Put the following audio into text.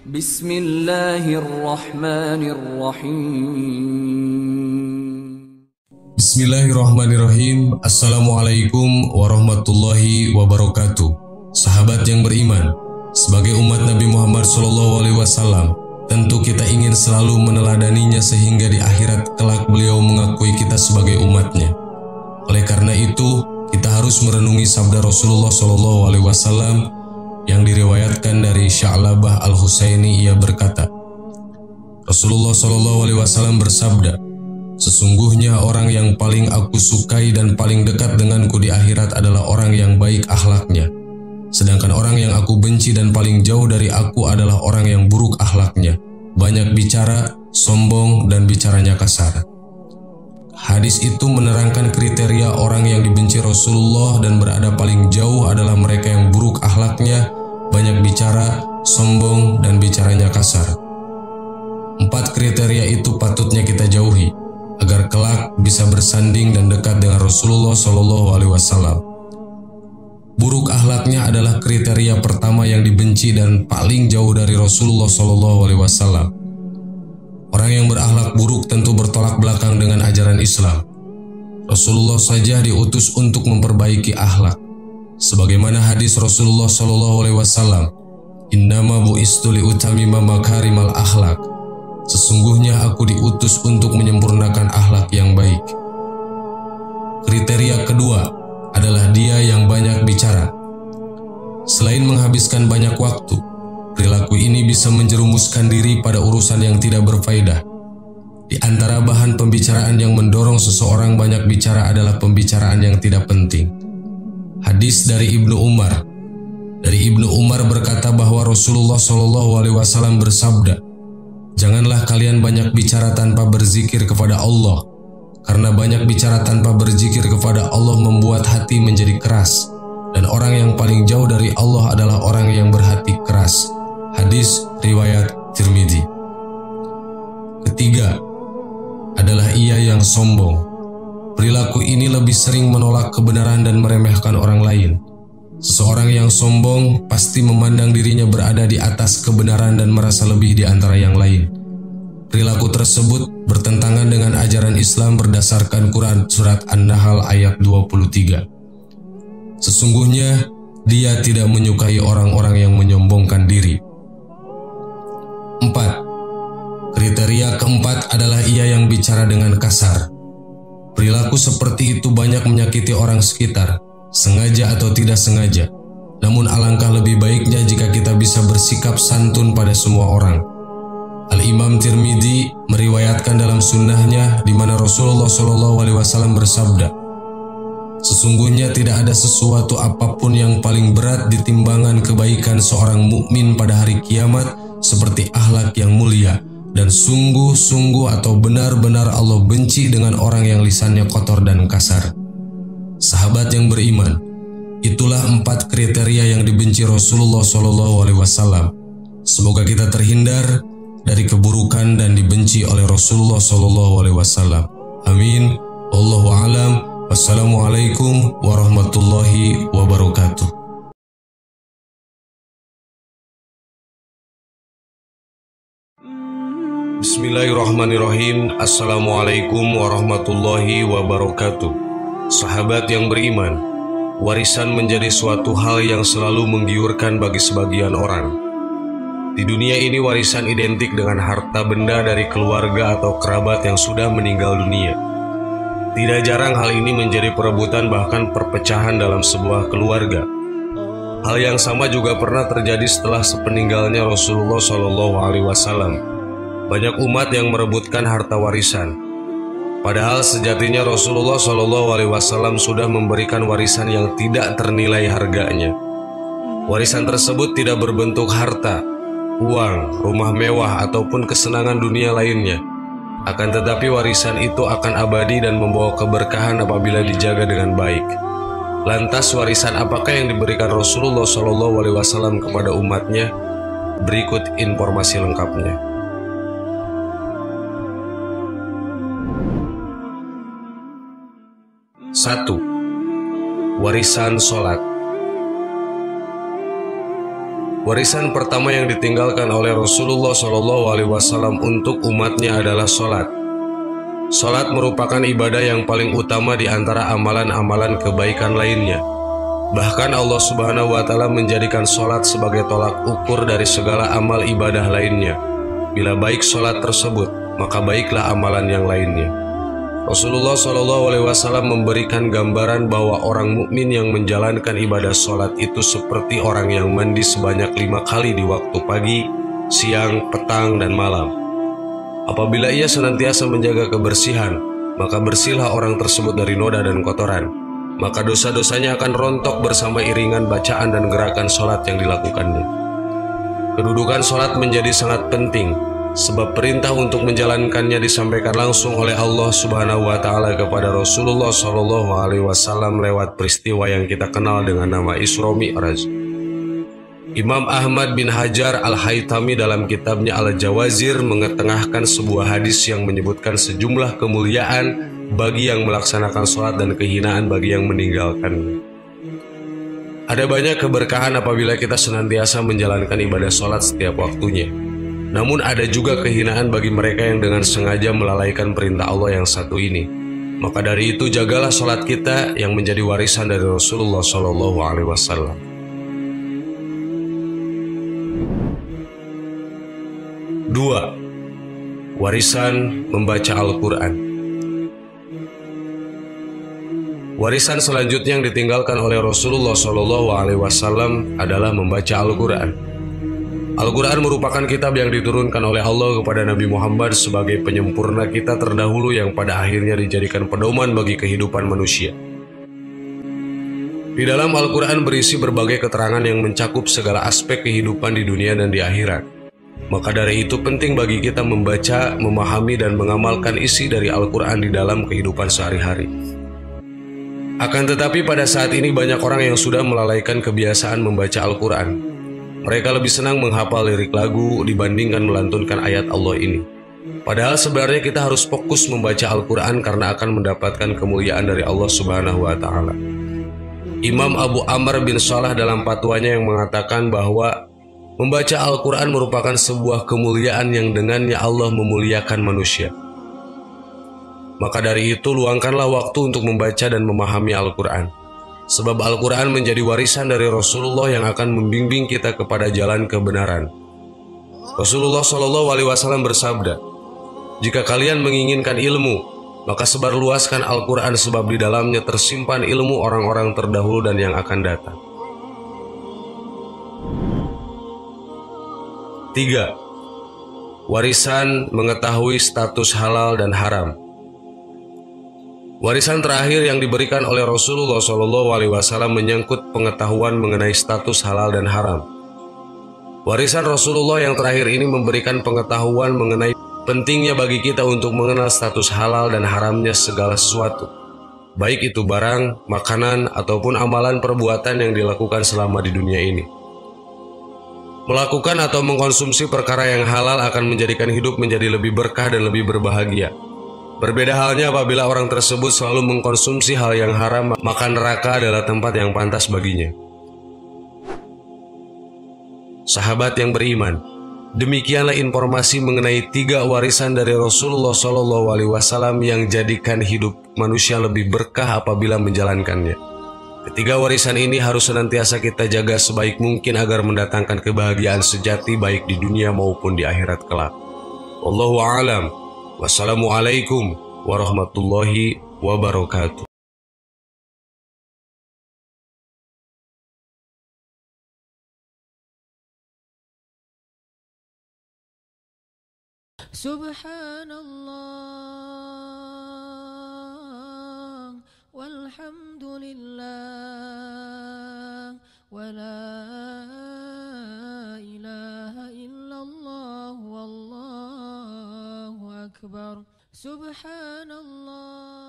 Bismillahirrahmanirrahim. Bismillahirrahmanirrahim. Assalamualaikum warahmatullahi wabarakatuh. Sahabat yang beriman, sebagai umat Nabi Muhammad SAW, tentu kita ingin selalu meneladaninya sehingga di akhirat kelak beliau mengakui kita sebagai umatnya. Oleh karena itu, kita harus merenungi sabda Rasulullah SAW yang diriwayatkan dari Sya'labah Al-Husaini. Ia berkata, Rasulullah SAW bersabda, sesungguhnya orang yang paling aku sukai dan paling dekat denganku di akhirat adalah orang yang baik akhlaknya. Sedangkan orang yang aku benci dan paling jauh dari aku adalah orang yang buruk akhlaknya, banyak bicara, sombong, dan bicaranya kasar. Hadis itu menerangkan kriteria orang yang dibenci Rasulullah dan berada paling jauh adalah mereka yang buruk akhlaknya, banyak bicara, sombong, dan bicaranya kasar. 4 kriteria itu patutnya kita jauhi agar kelak bisa bersanding dan dekat dengan Rasulullah SAW. Buruk akhlaknya adalah kriteria pertama yang dibenci dan paling jauh dari Rasulullah SAW. Orang yang berakhlak buruk tentu bertolak belakang dengan ajaran Islam. Rasulullah saja diutus untuk memperbaiki akhlak. Sebagaimana hadis Rasulullah SAW, Innama bu'istu liutamima makarimal akhlak. Sesungguhnya aku diutus untuk menyempurnakan akhlak yang baik. Kriteria kedua adalah dia yang banyak bicara. Selain menghabiskan banyak waktu, perilaku ini bisa menjerumuskan diri pada urusan yang tidak berfaedah. Di antara bahan pembicaraan yang mendorong seseorang banyak bicara adalah pembicaraan yang tidak penting. Hadis dari Ibnu Umar. Dari Ibnu Umar berkata bahwa Rasulullah SAW bersabda, janganlah kalian banyak bicara tanpa berzikir kepada Allah, karena banyak bicara tanpa berzikir kepada Allah membuat hati menjadi keras, dan orang yang paling jauh dari Allah adalah orang yang berhati keras. Hadis riwayat Tirmidzi. Ketiga adalah ia yang sombong. Perilaku ini lebih sering menolak kebenaran dan meremehkan orang lain. Seseorang yang sombong pasti memandang dirinya berada di atas kebenaran dan merasa lebih di antara yang lain. Perilaku tersebut bertentangan dengan ajaran Islam berdasarkan Quran Surat An-Nahl ayat 23. Sesungguhnya dia tidak menyukai orang-orang yang menyombongkan diri. 4. Kriteria keempat adalah ia yang bicara dengan kasar. Perilaku seperti itu banyak menyakiti orang sekitar, sengaja atau tidak sengaja. Namun alangkah lebih baiknya jika kita bisa bersikap santun pada semua orang. Al-Imam Tirmidzi meriwayatkan dalam sunnahnya di mana Rasulullah SAW bersabda, sesungguhnya tidak ada sesuatu apapun yang paling berat di timbangan kebaikan seorang mukmin pada hari kiamat seperti akhlak yang mulia, dan sungguh-sungguh atau benar-benar Allah benci dengan orang yang lisannya kotor dan kasar. Sahabat yang beriman, itulah 4 kriteria yang dibenci Rasulullah SAW. Semoga kita terhindar dari keburukan dan dibenci oleh Rasulullah SAW. Amin. Wallahu a'lam. Wassalamualaikum warahmatullahi wabarakatuh. Bismillahirrahmanirrahim. Assalamualaikum warahmatullahi wabarakatuh. Sahabat yang beriman, warisan menjadi suatu hal yang selalu menggiurkan bagi sebagian orang. Di dunia ini warisan identik dengan harta benda dari keluarga atau kerabat yang sudah meninggal dunia. Tidak jarang hal ini menjadi perebutan bahkan perpecahan dalam sebuah keluarga. Hal yang sama juga pernah terjadi setelah sepeninggalnya Rasulullah SAW. Banyak umat yang merebutkan harta warisan. Padahal sejatinya Rasulullah SAW sudah memberikan warisan yang tidak ternilai harganya. Warisan tersebut tidak berbentuk harta, uang, rumah mewah, ataupun kesenangan dunia lainnya. Akan tetapi warisan itu akan abadi dan membawa keberkahan apabila dijaga dengan baik. Lantas warisan apakah yang diberikan Rasulullah SAW kepada umatnya? Berikut informasi lengkapnya. 1. Warisan sholat. Warisan pertama yang ditinggalkan oleh Rasulullah SAW untuk umatnya adalah sholat. Sholat merupakan ibadah yang paling utama di antara amalan-amalan kebaikan lainnya. Bahkan Allah Subhanahu wa Ta'ala menjadikan sholat sebagai tolak ukur dari segala amal ibadah lainnya. Bila baik sholat tersebut, maka baiklah amalan yang lainnya. Rasulullah SAW memberikan gambaran bahwa orang mukmin yang menjalankan ibadah sholat itu seperti orang yang mandi sebanyak 5 kali di waktu pagi, siang, petang, dan malam. Apabila ia senantiasa menjaga kebersihan, maka bersihlah orang tersebut dari noda dan kotoran. Maka dosa-dosanya akan rontok bersama iringan bacaan dan gerakan sholat yang dilakukannya. Kedudukan sholat menjadi sangat penting, sebab perintah untuk menjalankannya disampaikan langsung oleh Allah Subhanahu wa Ta'ala kepada Rasulullah SAW lewat peristiwa yang kita kenal dengan nama Isra Mi'raj. Imam Ahmad bin Hajar Al-Haytami dalam kitabnya Al-Jawazir mengetengahkan sebuah hadis yang menyebutkan sejumlah kemuliaan bagi yang melaksanakan sholat dan kehinaan bagi yang meninggalkannya. Ada banyak keberkahan apabila kita senantiasa menjalankan ibadah sholat setiap waktunya. Namun ada juga kehinaan bagi mereka yang dengan sengaja melalaikan perintah Allah yang satu ini. Maka dari itu jagalah sholat kita yang menjadi warisan dari Rasulullah SAW. 2. Warisan membaca Al-Quran. Warisan selanjutnya yang ditinggalkan oleh Rasulullah SAW adalah membaca Al-Quran. Al-Quran merupakan kitab yang diturunkan oleh Allah kepada Nabi Muhammad sebagai penyempurna kita terdahulu yang pada akhirnya dijadikan pedoman bagi kehidupan manusia. Di dalam Al-Quran berisi berbagai keterangan yang mencakup segala aspek kehidupan di dunia dan di akhirat. Maka dari itu penting bagi kita membaca, memahami, dan mengamalkan isi dari Al-Quran di dalam kehidupan sehari-hari. Akan tetapi pada saat ini banyak orang yang sudah melalaikan kebiasaan membaca Al-Quran. Mereka lebih senang menghafal lirik lagu dibandingkan melantunkan ayat Allah ini. Padahal sebenarnya kita harus fokus membaca Al-Quran karena akan mendapatkan kemuliaan dari Allah Subhanahu wa Ta'ala. Imam Abu Amr bin Salah dalam fatwanya yang mengatakan bahwa membaca Al-Quran merupakan sebuah kemuliaan yang dengannya Allah memuliakan manusia. Maka dari itu luangkanlah waktu untuk membaca dan memahami Al-Quran. Sebab Al-Quran menjadi warisan dari Rasulullah yang akan membimbing kita kepada jalan kebenaran. Rasulullah SAW bersabda, "Jika kalian menginginkan ilmu, maka sebarluaskan Al-Quran sebab di dalamnya tersimpan ilmu orang-orang terdahulu dan yang akan datang." 3. Warisan mengetahui status halal dan haram. Warisan terakhir yang diberikan oleh Rasulullah SAW menyangkut pengetahuan mengenai status halal dan haram. Warisan Rasulullah yang terakhir ini memberikan pengetahuan mengenai pentingnya bagi kita untuk mengenal status halal dan haramnya segala sesuatu, baik itu barang, makanan, ataupun amalan perbuatan yang dilakukan selama di dunia ini. Melakukan atau mengkonsumsi perkara yang halal akan menjadikan hidup menjadi lebih berkah dan lebih berbahagia. Berbeda halnya apabila orang tersebut selalu mengkonsumsi hal yang haram, maka neraka adalah tempat yang pantas baginya. Sahabat yang beriman, demikianlah informasi mengenai 3 warisan dari Rasulullah SAW yang jadikan hidup manusia lebih berkah apabila menjalankannya. Ketiga warisan ini harus senantiasa kita jaga sebaik mungkin agar mendatangkan kebahagiaan sejati baik di dunia maupun di akhirat kelak. Wallahu a'lam. Wassalamualaikum warahmatullahi wabarakatuh. Subhanallah walhamdulillah wa la ilaha illallah wallahu akbar. Subhanallah